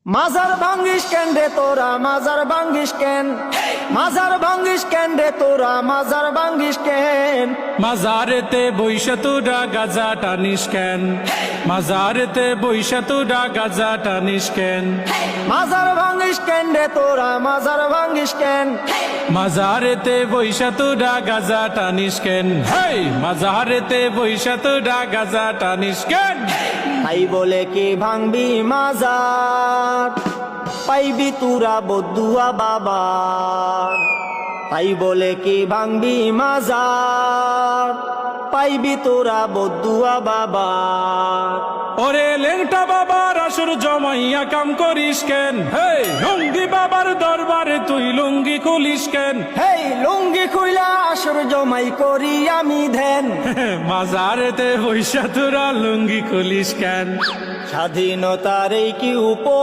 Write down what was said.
মাজার ভাঙ্গিস কেন রে তোরা মাজার ভাঙ্গিস কেন মাজার ভাঙ্গিস কেন রে তোরা মাজার ভাঙ্গিস কেন মাজারেতে বইসা তোরা গাজা টানিস কেন মাজারেতে বইসা তোরা গাজা টানিস কেন মাজার ভাঙ্গিস কেন রে তোরা মাজার ভাঙ্গিস কেন মাজারেতে বইসা তোরা গাজা টানিস কেন হেই মাজারেতে বইসা তোরা গাজা টানিস কেন তাই বলে কি ভাঙবি মাজার পাইবি তুরা বদুয়া বাবা তাই বলে কি ভাঙবি মাজার পাইবি তোরা বদুয়া বাবা ওরে লেংটা বাবার আসর জমাইয়া কাম করিস কেন হেই লুঙ্গি বাবার দরবারে তুই লুঙ্গি খুলিস কেন হেই লুঙ্গি খুইলা আসর জমাই করি আমি ধ্যান মাজারেতে বইসা তোরা লুঙ্গি খুলিস কেন স্বাধীনতার এই কি উপ